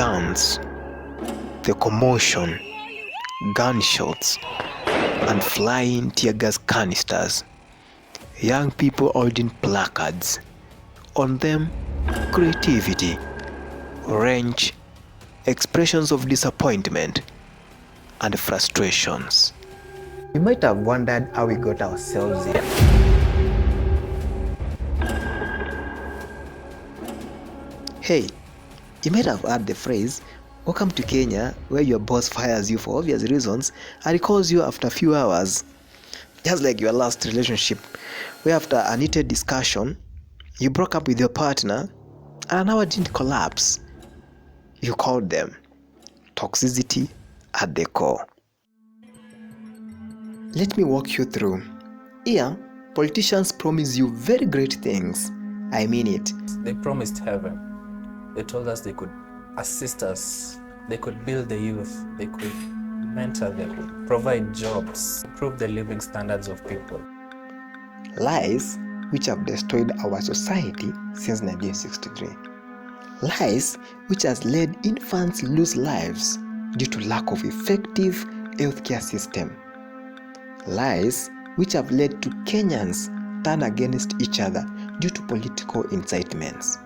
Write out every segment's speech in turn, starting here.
chants, the commotion, gunshots, and flying tear gas canisters. Young people holding placards. On them, creativity, rage, expressions of disappointment, and frustrations. You might have wondered how we got ourselves here. Hey, you might have heard the phrase, "Welcome to Kenya," where your boss fires you for obvious reasons and calls you after a few hours. Just like your last relationship, where after an heated discussion, you broke up with your partner and an hour didn't collapse. You called them toxicity at the core. Let me walk you through. Here, politicians promise you very great things. I mean it. They promised heaven. They told us they could assist us. They could build the youth. They could mentor them, provide jobs, improve the living standards of people. Lies which have destroyed our society since 1963. Lies which has led infants lose lives due to lack of effective healthcare system. Lies which have led to Kenyans turn against each other due to political incitements.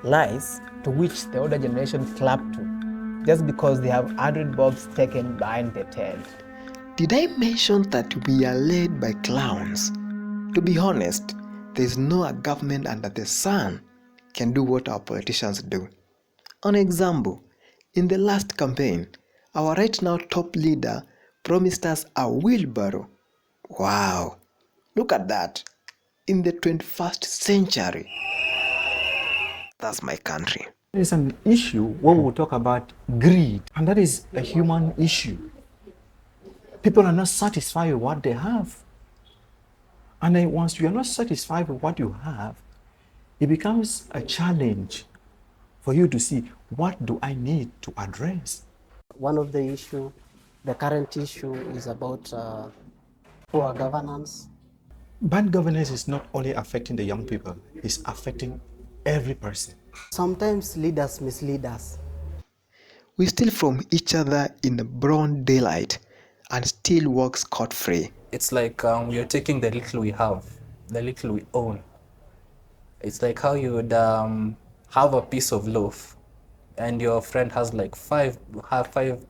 Lies to which the older generation clap to just because they have 100 bobs taken behind the tent. Did I mention that we are led by clowns? To be honest, there is no government under the sun can do what our politicians do. An example, in the last campaign, our right now top leader promised us a wheelbarrow. Wow, look at that. In the 21st century. That's my country. There is an issue where we talk about greed, and that is a human issue. People are not satisfied with what they have. And then once you are not satisfied with what you have, it becomes a challenge for you to see, what do I need to address? One of the current issue is about poor governance. Bad governance is not only affecting the young people, it's affecting every person. Sometimes leaders mislead us. We steal from each other in the broad daylight and still walk scot-free. It's like you're taking the little we have, the little we own. It's like how you would have a piece of loaf and your friend has like five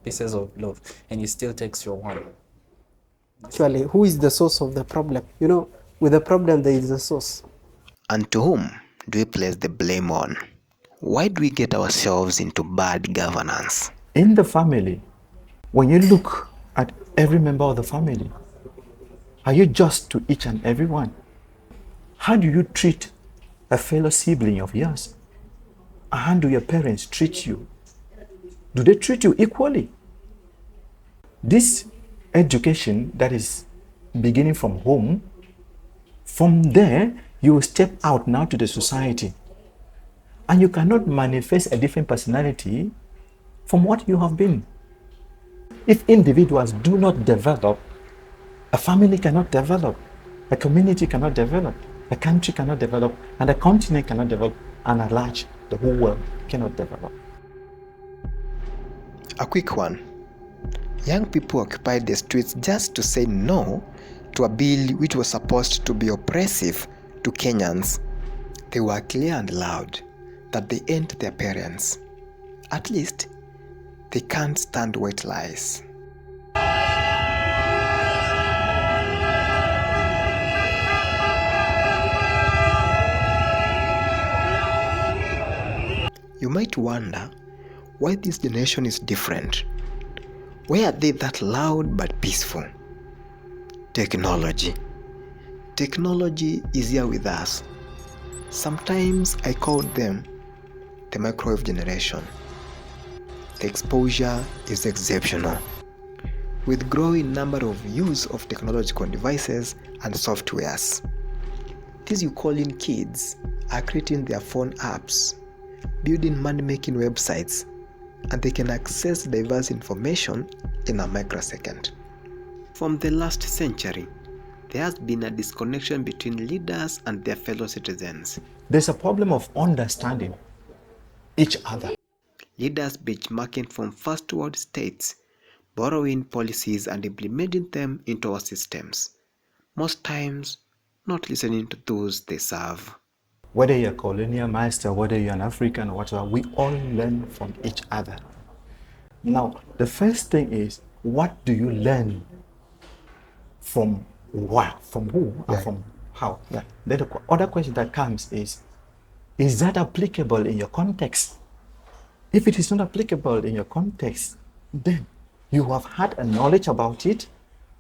pieces of loaf and he still takes your one. Actually, who is the source of the problem? You know, with the problem there is the source. And to whom do we place the blame on? Why do we get ourselves into bad governance? In the family, when you look at every member of the family, are you just to each and every one? How do you treat a fellow sibling of yours? How do your parents treat you? Do they treat you equally? This education that is beginning from home, from there you will step out now to the society. And you cannot manifest a different personality from what you have been. If individuals do not develop, a family cannot develop, a community cannot develop, a country cannot develop, and a continent cannot develop, and at large, the whole world cannot develop. A quick one. Young people occupied the streets just to say no to a bill which was supposed to be oppressive to Kenyans. They were clear and loud that they ain't their parents. At least, they can't stand white lies. You might wonder why this generation is different. Why are they that loud but peaceful? Technology. Technology is here with us. Sometimes I call them the microwave generation. The exposure is exceptional, with growing number of use of technological devices and softwares. These you call in kids are creating their phone apps, building money-making websites, and they can access diverse information in a microsecond. From the last century, there has been a disconnection between leaders and their fellow citizens. There's a problem of understanding each other. leaders benchmarking from first world states, borrowing policies and implementing them into our systems. Most times, not listening to those they serve. Whether you're a colonial master, whether you're an African or whatever, we all learn from each other. Now, the first thing is, what do you learn from what? From who? And from how? Yeah. Then the other question that comes is that applicable in your context? If it is not applicable in your context, then you have had a knowledge about it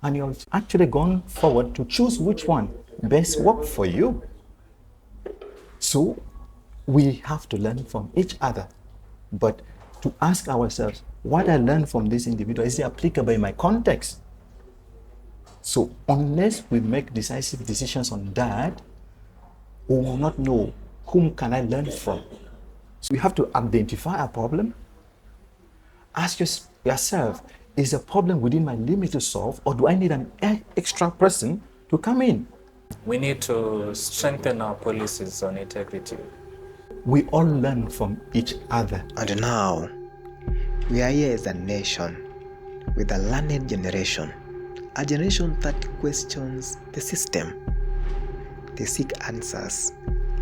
and you've actually gone forward to choose which one best works for you. So we have to learn from each other, but to ask ourselves, what I learned from this individual, is it applicable in my context? So unless we make decisive decisions on that, we will not know whom can I learn from. So we have to identify a problem. Ask yourself, is a problem within my limit to solve, or do I need an extra person to come in? We need to strengthen our policies on integrity. We all learn from each other. And now, we are here as a nation with a learned generation, a generation that questions the system. They seek answers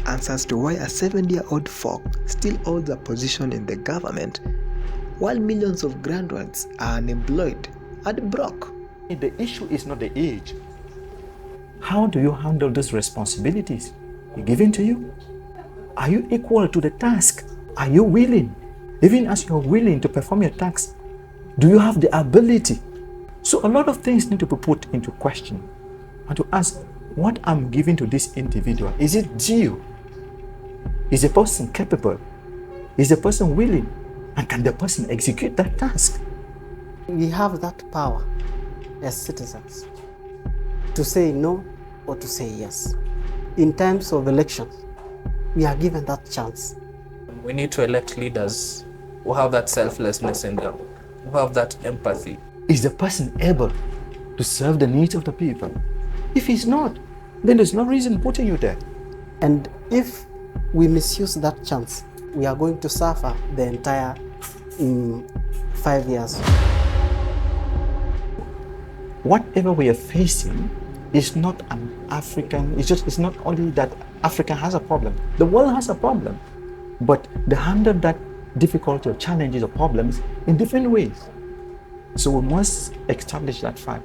to why a 7-year-old folk still holds a position in the government, while millions of graduates are unemployed and broke. The issue is not the age. How do you handle these responsibilities given to you? Are you equal to the task? Are you willing? Even as you're willing to perform your task, do you have the ability? So a lot of things need to be put into question and to ask, what I'm giving to this individual, is it due? Is the person capable? Is the person willing? And can the person execute that task? We have that power as citizens to say no or to say yes. In times of elections, we are given that chance. We need to elect leaders who have that selflessness in them, who have that empathy. Is the person able to serve the needs of the people? If he's not, then there's no reason putting you there. And if we misuse that chance, we are going to suffer the entire 5 years. Whatever we are facing is not an African, it's not only that Africa has a problem. The world has a problem. But they handle that difficulty or challenges or problems in different ways. So we must establish that fact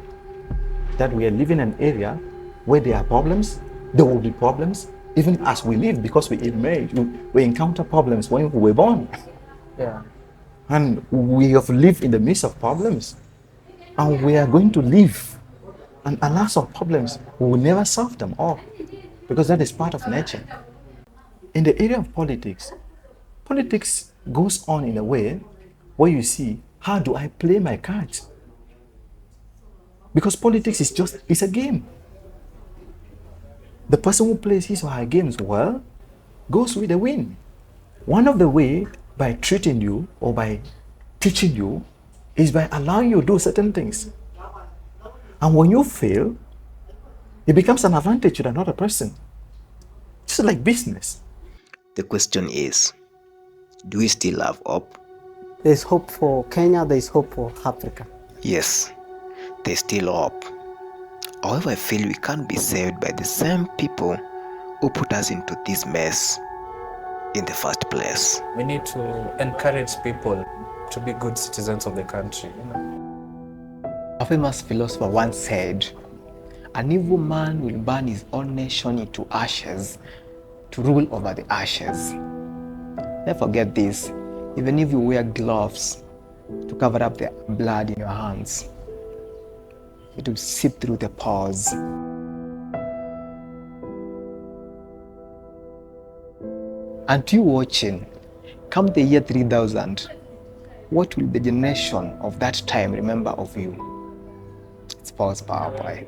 that we are living in an area where there are problems, there will be problems, even as we live, because we emerge, we encounter problems when we were born. Yeah. And we have lived in the midst of problems. And we are going to live. And alas of problems, we will never solve them all, because that is part of nature. In the area of politics, politics goes on in a way where you see, how do I play my cards? Because politics is a game. The person who plays his or her games well goes with the win. One of the ways by treating you or by teaching you is by allowing you to do certain things. And when you fail, it becomes an advantage to another person. Just like business. The question is, do we still have hope? There is hope for Kenya, there is hope for Africa. Yes, there's still hope. However, I feel we can't be saved by the same people who put us into this mess in the first place. We need to encourage people to be good citizens of the country. A famous philosopher once said, an evil man will burn his own nation into ashes to rule over the ashes. Never forget this, even if you wear gloves to cover up the blood in your hands, it will seep through the pores. And you watching, come the year 3000, what will the generation of that time remember of you? It's Paul's Power Boy.